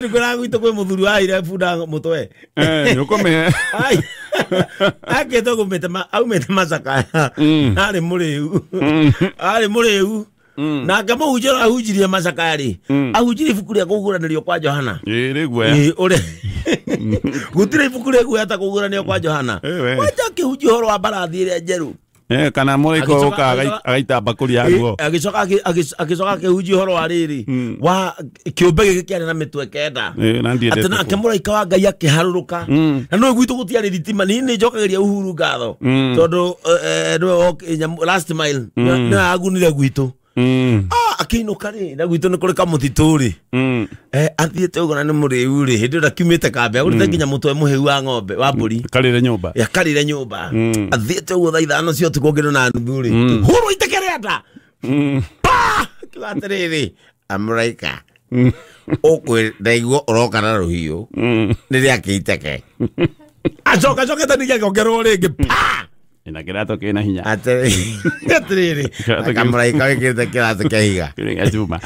Nikora gwito kwe muthuri wa ire bunda mutwe. Ukome. Ai. Aketo kumeta aumeta masaka. Ari muriu. Ari muriu. Na kama ujira ahujirie masaka ari. Ahujiri fukuria kuguranĩrio kwa Johana. Rigwe. Ore. Gutire fukuria gwe ata kuguranĩrio kwa Johana. Wacha kihuji horo wa barathi ire njeru. Kana muriko uka agaita bakuri yaguo. Agicoka kihuji horo wa riri. Wa kiumbe giki kiari na mitwe kenda. Atana akemuraika wa Ngai akiharuruka. Na no gwitu gutiari ritima ni njokageria uhuru ngatho. Tondu last mile na agunire gwitu. Akiinuka ri na gwitu ni kuri kamuthitu ri. Athiete ugo na ni muriu ri hindi ura kiumite kambe agurite nginya mutwe muheu wa ng'ombe wa mburi karire nyumba ya karire nyumba athiete ugo tha ithano cio tukongero na nuthu ri huru itekere ata kiwatiriri amuraika okwe ndaigwo oroka na ruhiu niri akiiteke acoka tani ngongero ringi ina kirato kina hinya atiriri akamuraika wikirite kirato kia higa ngajuma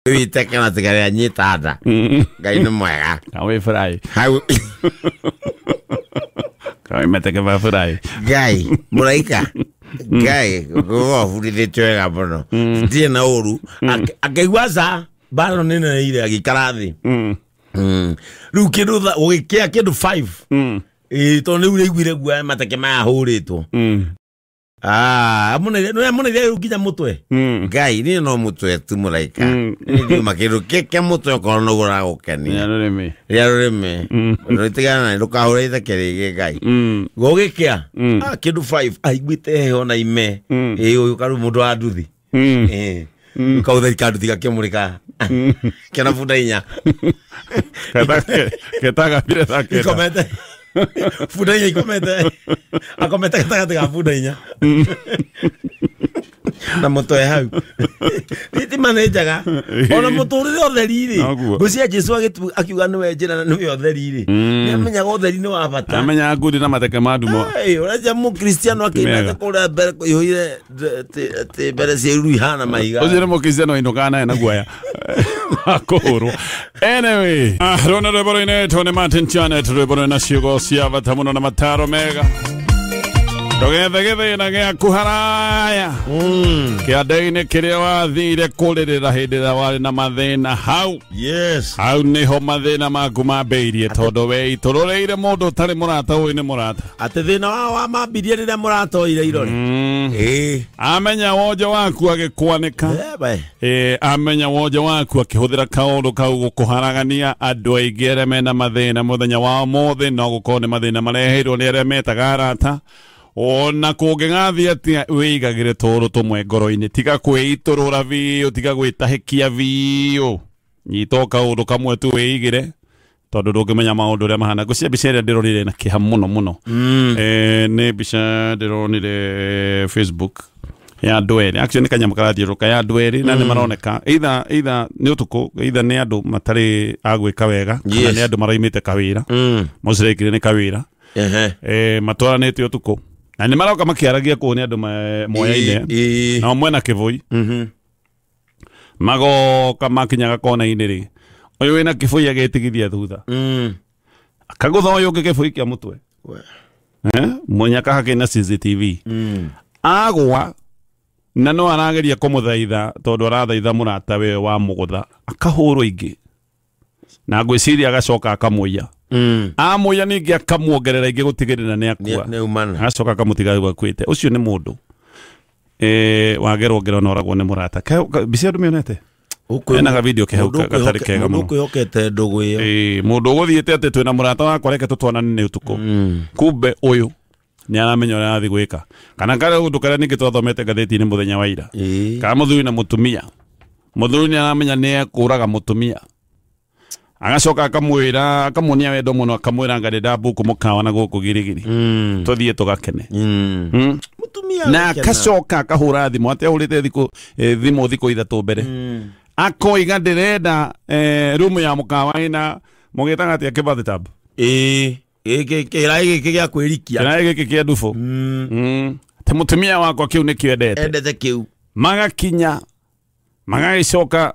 Iteke na tigare nyita nda. Ngai ni mwega. Kawe fry. Hau. Kawe meteke va fry. Ngai, muraika. Ngai, go furite twega bono. Die na oru. Akaigwaza baro nene ile agikarathi. Riu kindu ugikia kindu 5. To ni ure igwire gwa mateke ma huritwo. Munere ukinya mutwe. Ngai ni no mutwe tu muraika. Ni makiru keke mutwe ko no gora gukeni. Ya reme. Ritigana rukahure itakere Ngai. Gogikia. Kindu 5 aigwite heho na ime. Uyu karu mundu wa nduthi. Kautheri kandu tiga kimurika. Kena bunda inya. Ketaga vile zake. Komete. Fuda inya ikomete. Akomete kataga fuda inya. Na moto hau. Riti manager ona muturire otheriri. Gucia Jesu akiuga niwe njira niwe otheriri. Ni amenya otheri ni wa bata. Amenya ngudi na mateke madumo. Uraja mu Cristiano akina kura yoire te berese ruihana maiga. Ozire mu Cristiano inokana na guaya. Akoro. Anyway, rona reboro ine tone Martin Chana reboro na shigo sia batamuno na mataro mega. Togethe na gya kuharaya. Kia deine kiria wathire kuririra hindi ra wari na mathina hau. Yes. Hau niho mathina maku mambeirie tondu we ituroreire mundu tari murata uyu ni murata. Ati thina wa mambirie rira murata oire irore. Amenya wonje waku agikwanika. Amenya wonje waku akihuthira kaundu kau gukuharagania andu aingi aria mena mathina muthenya wa mothe no gukorwo ni mathina mareheirwo ni aria metaga arata. Ona kungengathi atia wigagire toro tumwe ngoro-ini tiga kwiiturura biu tiga gwitahikia biu nyitoka undu kamwe tu wigire tondu ndungimenya maundu uria mahana gucia bica iria ndirorire na kiha muno ni bica ndironire Facebook ya ndweri actually ni kanyama karathiuruka ya ndweri na ni maroneka either ni utuku either ni andu matari agwika wega kana ni andu maraimite kawira mucirekire ni kawira matwaranite utuku na ni maroka makiaragia kuonia andu moya-ine na mwena kivui magoka makinyaga kona-ini ri uyu wina kivui agetigithia thutha akagutha uyu ungi kivui kia mutwe munyaka hakina CCTV agwa na no arageria kumuthaitha tondu arathaitha murata we wa mugutha akahurwo ingi na gwiciria agacoka akamuia amuya ningi akamuongerera ingi gutigirira ni akua acoka akamutiga gwakwite ucio ni mundu wagerwo ngero noragwo ni murata bicia ndumionete ena ga video kehauka gatari kega muno ukuyokete ndugu iyo mundu guthiete ati twina murata wakwa reke tutwanane ni utuku kumbe uyu ni aramenya uria athi gwika kana kare undu karia ningi twathomete gatheti ni muthenya wa ira kana muthuri na mutumia muthuri ni aramenya ni ekuraga mutumia agacoka akamwira akamuonia wendo muno akamwira ngari ndabuku mukawa na guku girigiri tuthie tugakene mutumia na akacoka akahura thimu ati ahurite thimu thiku ithatu mbere akoiga ndirenda room ya mukawa ina mugitaga ati akibathi tab kirai giki kwirikia kirai giki kia ndufu te mutumia wakwa kiu ni kiendete endete kiu magakinya magagicoka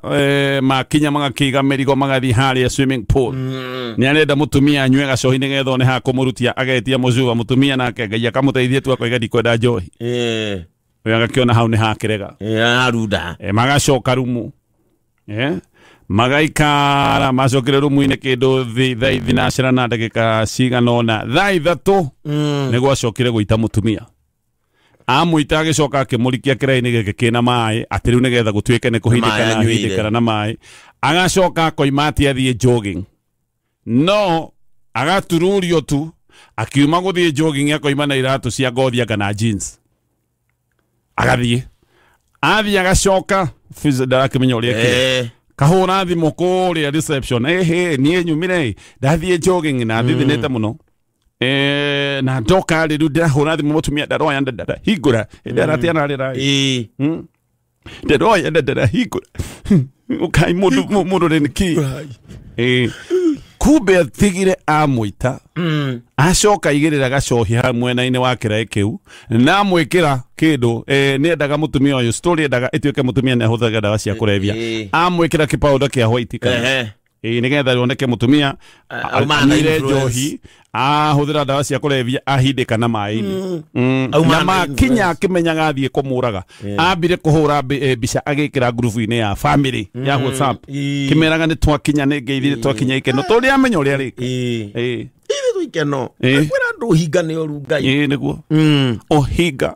makinya magakiga merigo magathi haria swimming pool ni arenda mutumia anywe gacohi nigetha one ha kumurutia agetia mucuba mutumia nake Ngai akamuteithie tu akoiga ndikwenda njohi we agakiona hau ni hakirega arunda magacoka rumu magaikara macokire rumu-inĩ kĩndũ thaa ithinacera na ndagĩka ciganona thaa ithatu nĩguo acokire gũita mũtumia amũita agĩcoka akĩmũrikia kĩraĩ-inĩ gĩkĩ kĩna maĩ atĩ rĩu nĩgetha gũtuĩke nĩ kũhindĩkana anyuĩndĩkana na maĩ agacoka akoima atĩ athiĩ jogging no agatururio tu akiuma gũthiĩ jogging akoima na iratũ cia ngothi kana jeans agathiĩ athiĩ agacoka ndarakĩmenya ũrĩa kĩrĩ kahũra thimũ kũrĩa reception niĩ nyumire ndathiĩ jogging na thithinĩte mũno na ndoka rĩu ndĩrahũra thimũ mũtumia ndaroya ndarahingũra ndaratiana rĩra ndaroya ndarahingũra ũkai mũndũ nĩkĩ kumbe atigire amũita acoka igĩrĩra gacohi ha mwena-inĩ wa kĩraĩ kĩu na amwĩkĩra kĩndũ nĩendaga mũtumia ũyũ story endaga ĩtuĩke mũtumia nĩ ahũthagĩra ndawa cia kũrebia amwĩkĩra kĩpauda kĩa white kana nĩgetha rĩoneke mũtumia anyuire njohi ahũthĩra ndawa cia kũrebia ahindĩka na maĩ-inĩ na makinya akĩmenyaga athiĩ kũmũraga ambire kũhũra mbica agĩkĩra ngurubu-inĩ ya family ya WhatsApp kĩmeraga nĩ twakinya nĩ ngeithire twakinya ikeno tondũ amenya ũrĩa rĩka ikeno kwĩra andũ ũhinga nĩ oru Ngai nĩguo ũhinga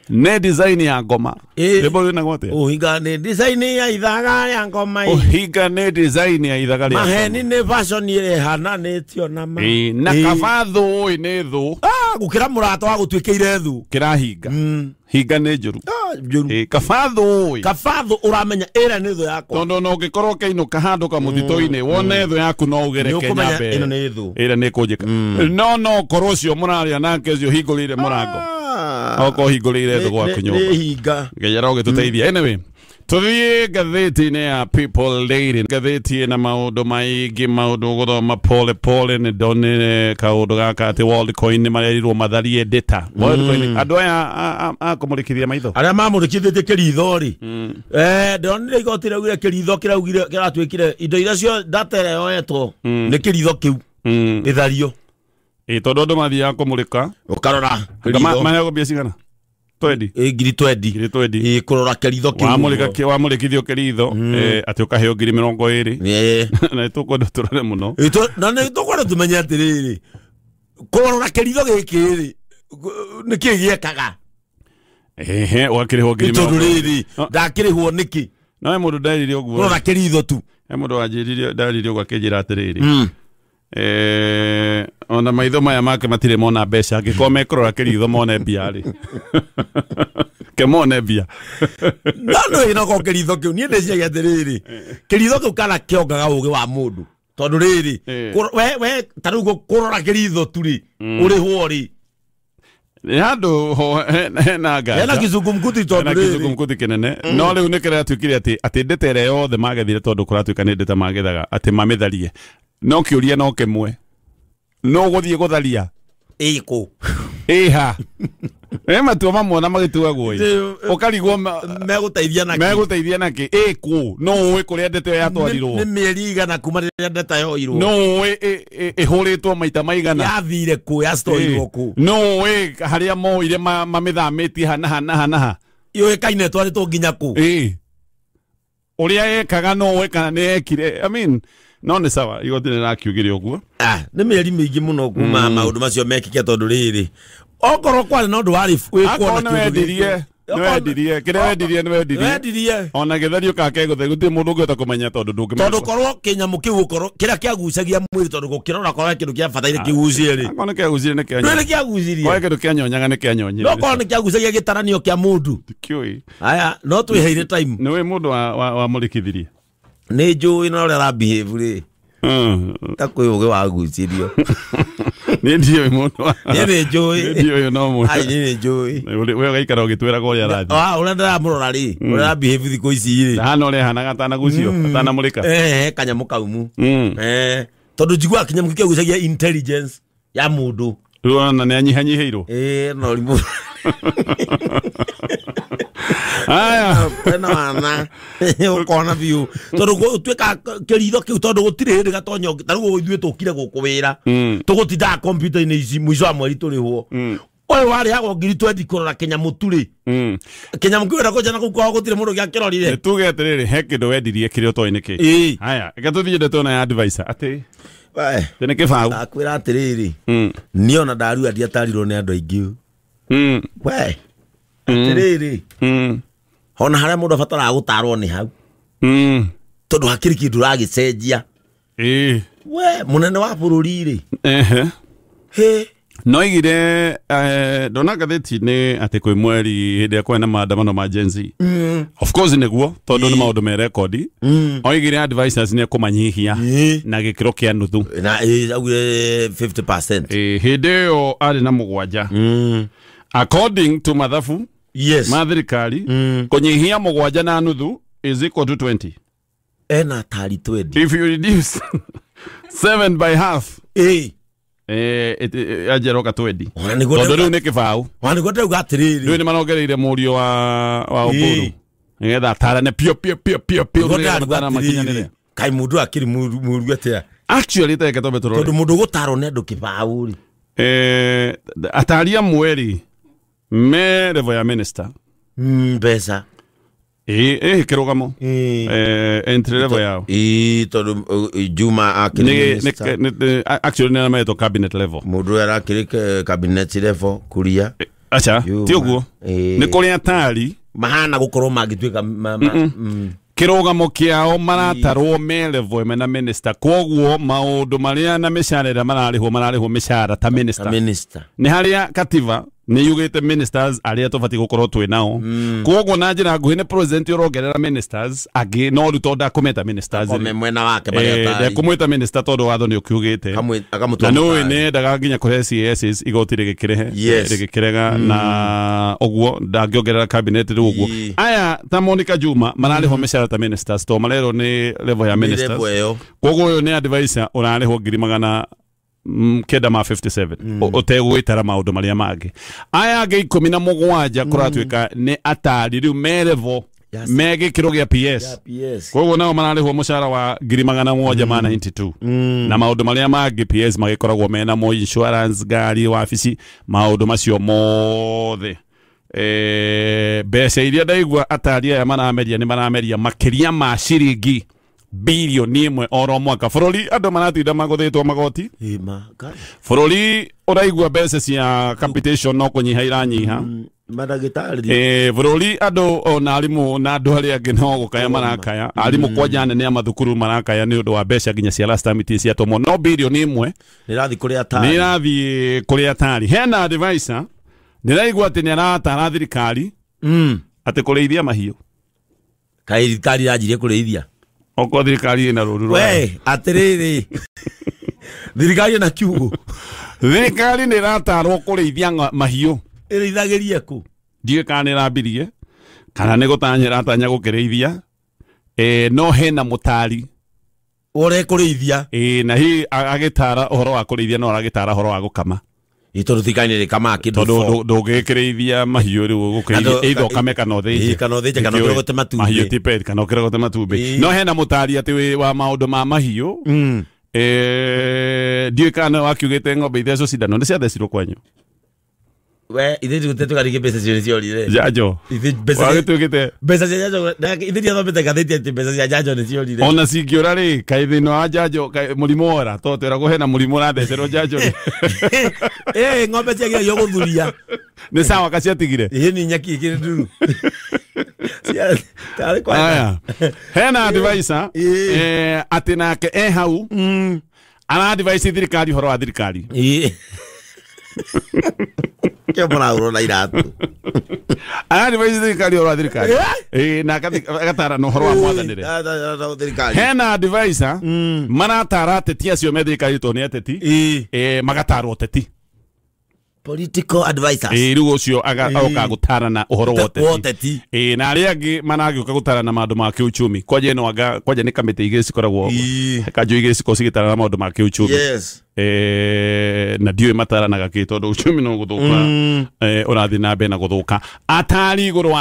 nĩ design ya ngoma rĩmbo rĩna gwote ũhinga nĩ design ya ithaga ya ngoma ũhinga nĩ design ya ithaga rĩa maheni nĩ fashion ĩrehananĩtio na ma na kabatho nĩ thũ gũkĩra mũrata wa gũtuĩkĩire thũ kĩrahinga hinga nĩ njũru kabatho ũramenya ĩrĩa nĩ thũ yakwa tondũ no ũngĩkorwo ũkĩinũka handũ kamũthitũ-inĩ wone thũ yaku no ũgereke nyambe ĩrĩa nĩ kũnjĩka no korwo ũcio mũrarĩa nake ũcio hingũrĩire mũrango oko hingũrĩire thũ gwaku nyũmba Ngai arogĩtũteithia anyway tuthiĩ ngathĩti-inĩ ya People Daily ngathĩti na maũndũ maingĩ maũndũ gũthoma pole pole nĩ ndonire kaũndũ gaka atĩ Worldcoin nĩ marerirwo matharie data Worldcoin andũ aya akũmũrĩkithia maitho arĩa mamũrĩkithĩtie kĩritho-rĩ ndonire igoti rĩaugire kĩritho kĩratuĩkire indo iria cio data ĩrĩa yoetwo nĩ kĩritho kĩu ĩthario tondũ andũ mathiaga kũmũrĩka ũkarora maheagwo mbia cigana 20 kurora kĩritho kĩu wamũrĩkithio kĩritho atĩ ũkaheo 20,000 na tũkwenda tũrore mũno na nĩ tũkwenda tumenye atĩrĩrĩ kurora kĩritho gĩkĩ nĩkĩ gĩekaga wakĩrĩhwo 20,000 ndakĩrĩhwo nĩkĩ no he mũndũ ndarire ũguo kurora kĩritho tu he mũndũ wanjĩrire ndarire ũguo akĩnjĩra atĩrĩrĩ ona maitho maya make matirĩ mona mbeca angĩkorwo mekũrora kĩritho mone mbia-rĩ kemone mbia no ĩnoko kĩritho kĩu niĩ ndĩciagia atĩrĩrĩ kĩritho kĩu kana kĩongaga ũgĩ wa mũndũ tondũ rĩrĩ we ta rĩu kũrora kĩritho tu-rĩ ũrĩhwo-rĩ handũ ho hena nganja hena kizungumkuti tondũ rĩrĩ kizungumkuti kĩnene no rĩu nĩ kĩratuĩkire atĩ ndeta ĩrĩa yothe magethire tondũ kũratuĩka nĩ ndeta magethaga atĩ mamĩtharie no kĩũria no kĩmwe no gũthiĩ gũtharia ĩkũ ĩha matua mamwe na magĩtuagwo ũkarigwo megũteithia nakĩ ĩkũ no ũĩ kũrĩa ndeta ĩyo yatwarirwo nĩ mĩeri igana kuma rĩrĩa ndeta yoirwo no ũĩ ĩhũrĩtwo maita maigana yathire kũ yastorirwo kũ no ũĩ harĩa moire mamĩthamĩtie hanaha yũĩkaine twarĩtwo nginya kũ ũrĩa ekaga no ũĩ kana nĩ ekire I mean no nĩ sawa igoti nĩ rakiugire ũguo nĩ mĩeri mĩingĩ mũno kuma maũndũ macio mekĩke tondũ rĩrĩ okorwo kwarĩ na ũndũ warĩ wĩkuo na kĩndũ nĩwendirie kĩrĩa wendirie ona gĩthario kake gũthe gũtirĩ mũndũ ũngĩhota kũmenya tondũ ndũngĩmenya tondũ korwo kĩnyamũ kĩu ũkorwo kĩrĩa kĩagucagia mwĩrĩ tondũ gũkĩrora korwo kĩndũ kĩa bataire kĩgucie-rĩ akorwo nĩ kĩagucirie korwo kĩndũ kĩanyonya nĩ kĩanyonyire okorwo nĩ kĩagucagia gĩtaranio kĩa mũndũ kĩũĩ aya no twĩheire time nĩwe mũndũ wamũrĩkithirie nĩ njũĩ na ũrĩa arabehave-rĩ ta kwĩ ũgĩ wagucirio nĩ ndiũĩ mũndũ nĩ njũĩ ndiũĩ no mũndũ nĩ njũĩ we ũgaikara ũgĩtwĩraga ũrĩa arathiĩ ũrĩa ndĩramũrora-rĩ ũrĩa arabehave thikũ ici-rĩ hana ũrĩa hanaga atanagucio atanamũrĩka kanyamũ kaumu tondũ njiguaga kĩnyamũ kĩu kĩagucagia intelligence ya mũndũ Ruona ne anyihanyiheiro. No limu. Aya, pena wana. Ukona biu. Tondu tweka kiritho kiu tondu gutire hindi gatonyo tarugo ithuĩ tukire guku wira. Tugutinda computer-ini ici mwico wa mweri turihwo. Oyo wari hago ngiri 20 kurora Kenya muturi. Kenya mkwira ko jana kuko gutire mundu giakirorire. Tuge atiriri he kindu wendirie kiri utoi niki. Aya, eka tuthie ndeto na advisor ati. Wae. Tene kibau. Akwira atiriri. Niona ndaru adia tarirwo ni andu aingi. Wae. Atiriri. Hona haria mundu abatara gutarwo ni hau. Tondu hakiri kindu ragicenjia. We munene wa bururi ri. He. Noigire dona gatheti-ini ati kwi mweri hindi akwa na maandamano ma Gen Z. Of course neguo tondu ni maundu me rekodi. Oigire advisors ni kumanyihia na gikiro kia nuthu. Na augire 50%. Hindi yo ari na mugwanja. According to mathafu, yes, mathirikari kunyihia mugwanja na nuthu is equal to 20. Ena tari 20. If you reduce 7 by half, ajeroka 20. Tondu riu ni kibau. Wani gote ugatiriri. Riu ni manogereire murio wa Oburu. Ngetha tarane pio. Gote makinyanire. Kai mundu akiri muru atia. Actually teke tobe turore. Tondu mundu gutaro ne ndu kibau ri. Ataria mweri me level ya minister. Pesa. Kirugamo. Entry level yao. Tondu Juma akiri actually na meto cabinet level. Mundu era akiri cabinet level kuria. Acha, ti uguo. Ni kuri atari mahana gukorwo magitwika kirugamo kiao maratarwo me level mena minister. Koguo maundu maria na mishara mararihwo mishara ta minister. Ni haria kativa ni yugite ministers aria tofati gukorwo twi nao. Koguo na njira nguhi ni president urogerera ministers agi no rutonda kumeta ministers ri mwena wake baria tari kumwita minister tondu watho ni ukiugite akamutonda no ne daga nginya kure CSs igotire gikirehe gikirega na oguo ndangiongerera cabinet ri oguo aya ta Monica Juma mararihwo mishara ta ministers to marero ni level ya ministers. Koguo yo ni advisor urarihwo 100 keda ma 57 otegwitara maundu maria mangi aya ge 17 kuratwika ni atari riu merevo mege kiro gia PS. Koguo nao mararihwo mushara wa 192 na maundu maria mangi PS magikoragwo mena mo insurance gari wa ofisi maundu macio mothe besa iria ndaigua atari aya marameria ni marameria makiria ma ciringi bilioni imwe oro mwaka. Furori andu maratinda maguthitwo magoti. Furori uraigua mbeca cia capitation no kunyiha iranyiha. Madagitari. Furori andu ona arimu na andu aria angi no gukaya marakaya. Arimu kwanja nene ya mathukuru marakaya ni undu wa mbeca nginya cia last time cia tomo no bilioni imwe. Nirathi kuri atari. Nirathi kuri atari. Hena advisor. Niraigua ati ni aratara thirikari. Ati kureithia mahiu. Kai thirikari yajirie kureithia. Oko thirikari ina ruru. We, atiriri. Thirikari na kiugo. Thirikari ni ratarwo kureithia mahiu. Ireithagirie ku. Ndiye kana irambirie. Kana ni gutanyira atanya gukireithia. No hena mutari. Ore kureithia. Na hi agitara uhoro wa kureithia no agitara uhoro wa gukama. Ito thikaine ri kama kindu fo ndugikireithia mahiu ri gukireithia eitho kameka no thije kana kirogote matumbi mahiu tipet kana kirogote matumbi no hena mutari ati wa maundu ma mahiu ndiye kana wakiugite ng'ombe itheco cindano ni ciathecirwo kwanyu we ithe tutetuka rige mbeca cio ciorire jajo wagituigite mbeca cia jajo ithe ria thomete gatheti ati mbeca cia jajo ni ciorire ona cingiura ri kai thino wa jajo murimu ora to twira guhena murimu rathecerwo jajo ng'ombe cia yo guthuria ni sawa kaciatigire ni nyaki ikire nduru aya hena advisor ati nake hau ana advice thirikari horo wa thirikari ke mona urona iratu ani vai thirikari horo wa thirikari na gatara no horo wa mwathanire hena advisor maratara ateti acio me thirikari to ni ateti magatara ateti political advisors riu ucio agoka gutarana uhoro woteti na aria angi managiuka gutarana maundu ma kiuchumi kwaje ni kamite igiri cikoragwo kanjo igiri ciko cigitarana maundu ma kiuchumi na ndiwe mataranaga ki tondu uchumi no guthuka urathi na mbere na guthuka atari iguru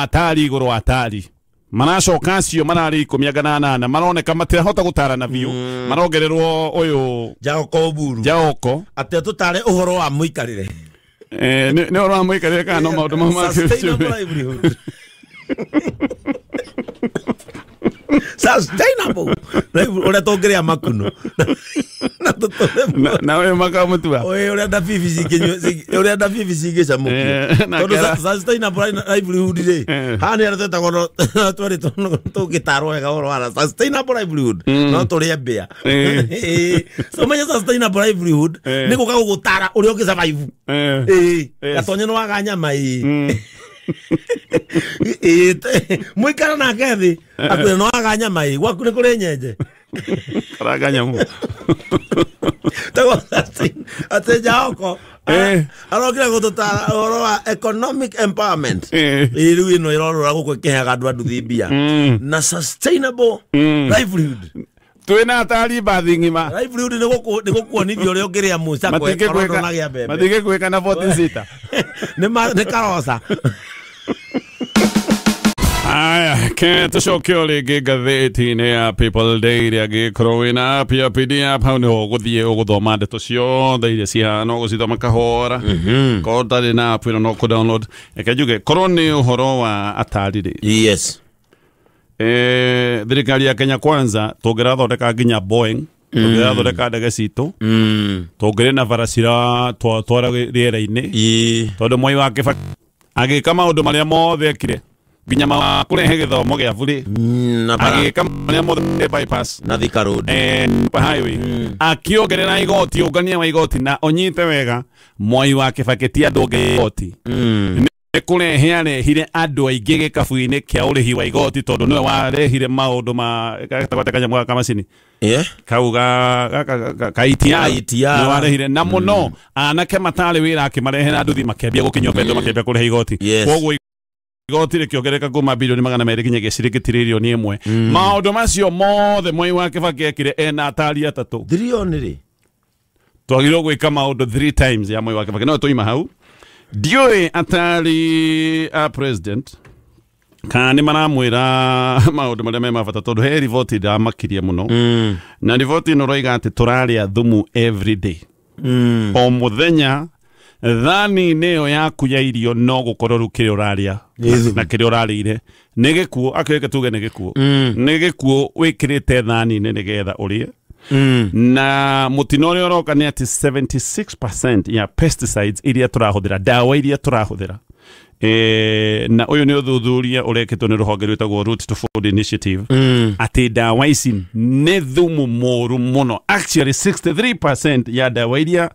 atari manacoka cio marari 18 maroneka matirahota gutarana biu marongererwo uyu Jaoko ate tutare uhoro wa muikarire ne oro wa muikarire kana maundu ma sustainable ora tongeria makuno na we makamutua oe ora da fifi sigeca mukia tondu sustainable livelihood ri hani ara teta gono twari tugitaro wega oro ara sustainable livelihood no turi mbia so manya sustainable livelihood ni guka gugutara uri uki survive gatonye no waganya mai muikara na kethi akwe no aganya mai gwaku ni kuri nyenje karaganya mu tago ate Jaoko arokira gututara oro wa economic empowerment iriu ino irorora guko kehaga andu nduthibia na sustainable livelihood twina atari bathingima livelihood ni gukuonithio uri ungiria muca kwa korona na gia bebe matige kweka na 46 ni karosa aya ke tucokio ringi ngathĩti-inĩ ya People Daily agĩkorwo wĩna app ya PDF hau nĩho ũgũthiĩ ũgũthoma ndeto ciothe iria cihana ũgũcithoma kahora korwo ndarĩ na app ĩno no kũ-download reke njuge korwo nĩ ũhoro wa atari rĩ yes thirikari ya Kenya Kwanza tũngĩrathondeka nginya Boeing tũngĩrathondeka ndege citũ tũngĩrĩ na bara twara rĩera-inĩ tondũ Mwai wa Kibaki agĩka maũndũ marĩa mothe ekire nginya kurehe githomo gia buri agika marĩa mothe bypass na Thika Road highway akiongerera igoti ungania wa igoti na onyite wega Mwai wa Kibaki ti andu igoti kurehe arehire andu aingĩ gĩkabu-inĩ kĩa ũrĩhi wa igoti tondu niwe warehire maũndũ ma kanyamũ ga kamacini kau kaitiani niwe warehire na mũno anake matarĩ wĩra akĩmarehera nduthi makĩambia gũkinywo mbendo makĩambia kũrĩha igoti koguo igoti rĩkĩongereka kuma bilioni 200 nginyagia ciringi tiririoni 1 maũndũ macio mothe Mwai wa Kibaki ekire ena atari 3 trilioni ri twagĩrĩirwo gwĩka maũndũ 3 times ya Mwai wa Kibaki no tũima hau ndiũĩ atari a president kana nĩ maramwĩra maũndũ marĩa me mabata tondũ he riboti ndamakirie mũno na riboti ĩno roiga atĩ tũrarĩa thumu every day o mũthenya thani nĩyo yaku ya irio no gũkorwo rĩu kĩrĩa ũrarĩa na kĩrĩa ũrarĩire nĩ gĩkuũ akĩreke tuge nĩ gĩkuũ nĩ gĩkuũ wĩkĩrĩte thani-inĩ nĩgetha ũrĩe na mutino ũrĩa ũroka nĩ atĩ 76% ya pesticides iria tũrahũthĩra dawa iria tũrahũthĩra na ũyũ nĩ ũthuthuria ũrekĩtwo nĩ rũhonge rwĩtagwo Root to Food Initiative atĩ dawa ici nĩ thumu mũru mũno actually 63% ya dawa iria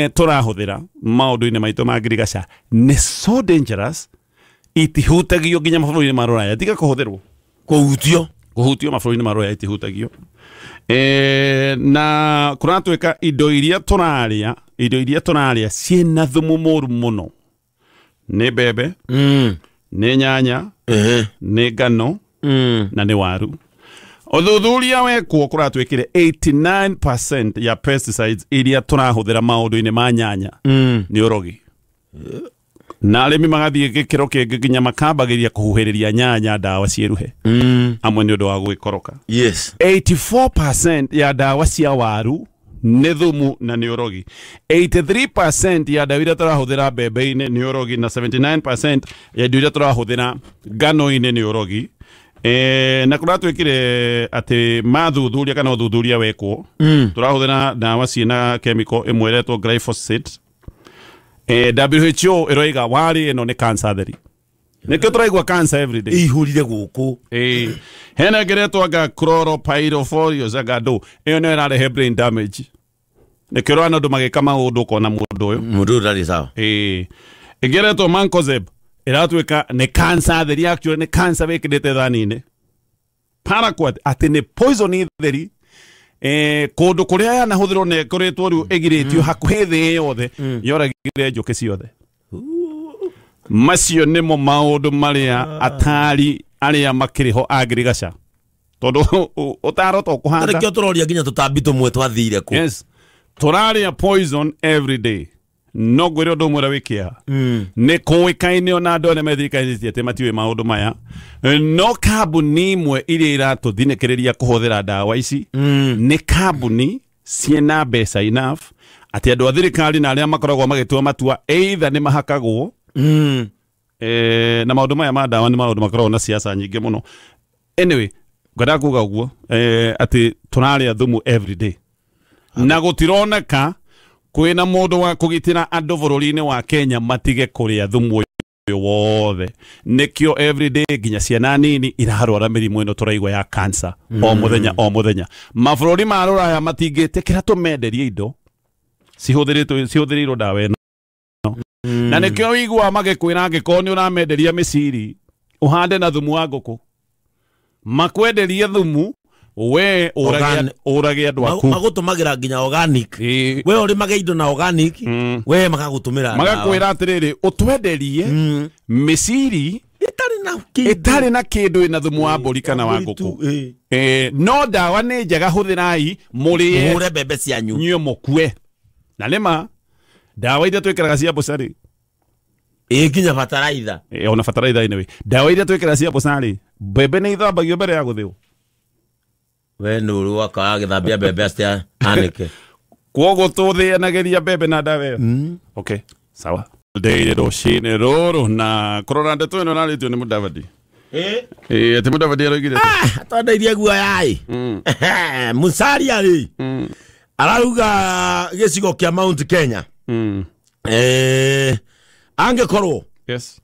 tũrahũthĩra maũndũ-inĩ maitũ ma ngirigaca nĩ so dangerous itihutagio nginya mabũrũri-inĩ ma Rũraya tiga kũhũthĩrwo kũhutio mabũrũri-inĩ ma Rũraya itihutagio na kũratuĩka indo iria tũrarĩa ciĩna thumu mũru mũno nĩ mbembe nĩ nyanya nĩ ngano na nĩ waru Uthuthuria wekwo kuratuikire 89% ya pesticides iria turahũthĩra maũndũ-inĩ ma nyanya nĩ ũrogi. Na arĩmi magathie gĩkĩro kĩngĩ nginya makambagĩria kũhuhĩrĩria nyanya dawa cieruhe. Amwe nĩ ũndũ wa gwĩkoroka. Yes. 84% ya dawa cia waru nĩ thumu na nĩ ũrogi. 83% ya dawa iria turahũthĩra mbembe-inĩ nĩ ũrogi na 79% ya indo iria turahũthĩra ngano-inĩ nĩ ũrogi. Na kuratuikire ati mathuthuria kana uthuthuria wekwo turahũthĩra dawa ciĩna chemical ĩmwe ĩretwo glyphosate. WHO iroiga wari ĩno nĩ cancer theri. Nĩkĩo tũraigua cancer every day. Ihurire gũkũ. Hena ĩngĩ ĩretwo chloropyrifolios agado. Ĩyo nĩyo ĩrarehe brain damage. Nĩkĩo rwana andũ magĩka maũndũ ũkona mũndũ ũyũ. Mũndũ ndarĩ sawa. Ĩngĩ ĩretwo mancozeb. Iratuika nĩ cancer theri actually nĩ cancer wĩkĩrĩte thani-inĩ. Paraquat atĩ nĩ poison theri kundu kuria yanahuthirwo ne koretwo riu egiritio hakuhi thi yothe yoragire njuki ciothe macio nimo maundu maria atari aria makiriho agrigaca tondu utarota ukuhanda tarikio turoria nginya tutambi tumwe twathire ku yes turaria poison every day no gwero ndo mwera wikia ne kuikaine ona andu ne methikainitie te matiwe maundu maya no kabuni imwe iria iratuthinekereria kuhuthira ndawa ici ne kabuni ciena mbeca enough ati andu a thirikari na aria makoragwo magitua matua either ni mahakagwo na maundu maya ma ndawa ni maundu makoragwo na siasa nyingi muno anyway ngada kuga uguo ati turaria thumu every day na gutironeka kwina mundu wa kugitira andu bururi-ini wa Kenya matige kuria thumu uyu wothe nikio every day nginya ciana nini iraharwara mirimu ino turaigwa ya cancer o muthenya mabururi ma ruraya matingitikira tumenderie indo cihuthirirwo ndawa ino na nikio wigua magikwira ngiko ni uramenderia miciri uhande na thumu wa nguku makwenderia thumu we urage andu aku magutumagira nginya organic we uri mageindo na organic we magagutumira magakwira atiriri utwenderie miciri itari na kindu ina thumu wa mburi kana wa nguku no ndawa ni njega huthirai murie bebe cianyu nyue mukue na nima ndawa iria twikiraga cia bucari nginya bataraitha ona bataraitha ine ndawa iria twikiraga cia bucari bebe ni ithambagio mbere ya guthio we nuru waka githambia bebe astia anike kwogo tuthianageria bebe na ndawa okay sawa ndeire rucini ruru na korora ndeto ino naritio ni Mudavadi ati Mudavadi arogire atondeirie guoya ai Musalia ri arauga gicigo kia Mount Kenya angekorwo yes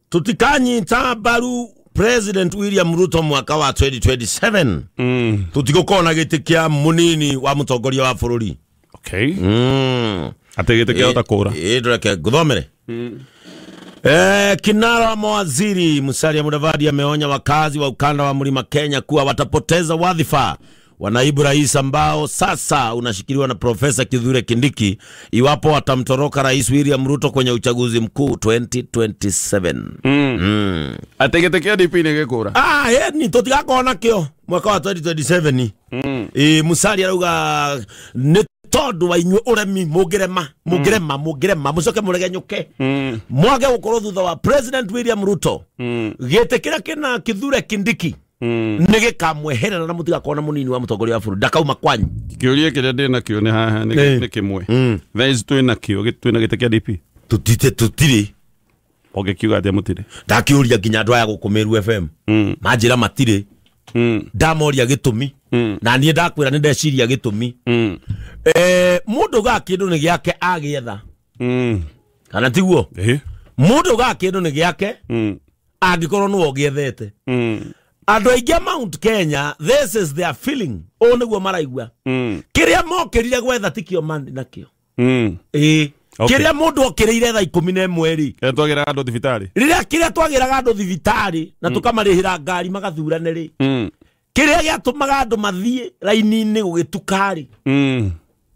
tutikanyita mbaru President William Ruto mwaka wa 2027 tutigukona giti kia munini wa mutongoria wa bururi okay ate giti kia utakura ndreke guthomere kinara wa mawaziri Musalia Mudavadi ameonya wakazi wa ukanda wa Mlima Kenya kuwa watapoteza wadhifa wa naibu rais ambao sasa unashikiliwa na Profesa Kithure Kindiki iwapo watamtoroka Rais William Ruto kwenye uchaguzi mkuu 2027. Ategetekea DP negekura. Ni totigakona kio mwaka wa 2027. Musalia arauga ni tondu wa inywe uremi mugerema mucoke muregenyuke mwage gukorwo thutha wa President William Ruto gitekira kina Kithure Kindiki nige kamweherera na mutigakona munini wa mutongoria wa buru ndakauma kwanyu kiurie kire ndina kio ni haha ni kimwe thais twina kio twina gitekea DP tutire ogekiuga ati mutire ndakiuria nginya andu aya gukumiru FM manjira matire ndamoria gitumi na nie ndakwira ni ndeciria gitumi mundu ga kindu ni giake agietha kana tiguo mundu ga kindu ni giake angikorwo no ogiethete andu aingi Mount Kenya this is their feeling o niguo maraigua kiria mokerire gwetha tikio mandi nakio kiria mundu okirire tha 11 ri twagiraga andu thibitari riria kiria twagiraga andu thibitari na tukamarihira ngari magathurane ri kiria giatumaga andu mathie raini-ini gugitukari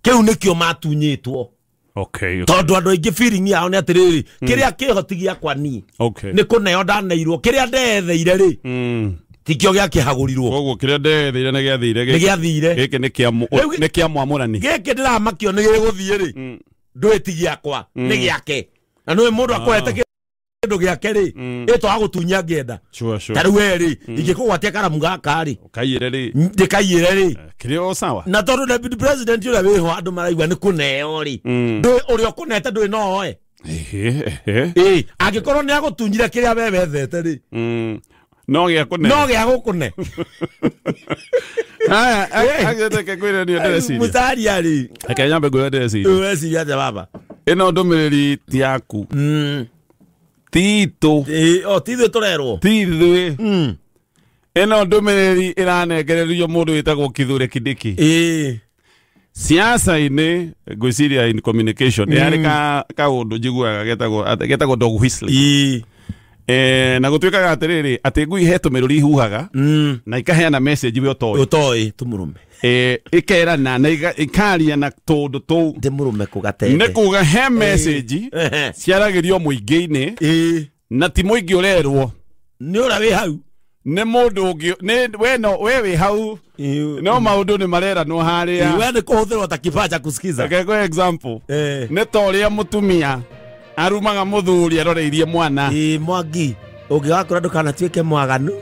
kiu nikio matunyitwo okay tondu andu aingi feeling yao ni atiriri kiria kihotigia kwa ni ni kuneo ndaneirwo kiria ndetheire ri tikio giakihagurirwo koguo kiria ndetheire ni giathire giki ni kia mwamurani giki ndiramakio ni giguthie ri ndwiti giakwa ni giake na no mundu akwete kindu giake ri ito agutunya ngenda sure taru eri ingikugwatia karamu gaka ri kaiyire ri ndikaiyire ri kirio sawa na tondu deputy president yule weho andu maraigwa ni kuneo ri ndwi urio kunete ndwi no agikorwo ni agutunyire kiria wethete ri no gia gukune agete kwire ni ndesi Musalia ri akanyambe gwire ndesi wesi ya baba ino ndumiriri ti yaku tito tithu turerwo tithu ino ndumiriri iranengererio mundu witagwo Kithure Kindiki siasa-ini gwiciria in communication yari ka undu njiguaga getagwo dog whistling na gutwikaga atiriri ati ngui he tumiruri ihuhaga na ikaheana message we utoi tumurume ikerana na ikaria na tondu tu ndimurume kugatete ne kuga he message ciaragirio muingi-ini na ti muingi urerwo ni ura wi hau ne mundu ungi ne we wi hau no maundu ni marera no haria we ni kuhuthirwo ta kifaa cha kusikiza kwa example ne toria mutumia arumaga muthuri aroreirie mwana Mwangi ungigakora ndukanatuike mwaganu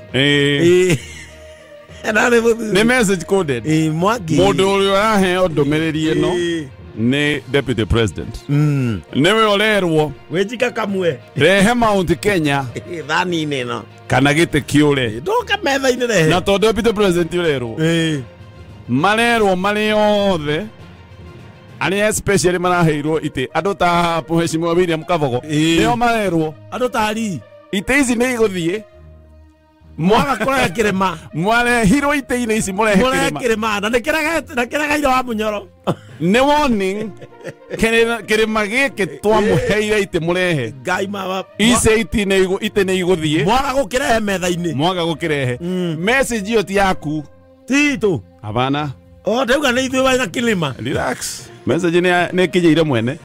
ne message coded Mwangi mundu uri araheo ndumiriri ino ni deputy president newe olerwo wejika kamwe rehe Mount Kenya thani nino kana gite kiure ndoka metha-ini rehe na to deputy president olerwo marerwo mari othe ani especially maraheirwo ite andu ta Mheshimiwa William Kabogo nio marerwo andu tari ite ici ni iguthie mwaga kurega kirema mwale hiro ite-ini ici murehe kirema na nikiraga ira wa munyoro ne warning kirema giki twamuheire ite murehe ngai mama ice ite ni iguthie mwaga gukirehe metha-ini mwaga gukirehe message yo ti yaku tito abana ndauga ni ithuĩ na kilima relax message ni kinyeire mwene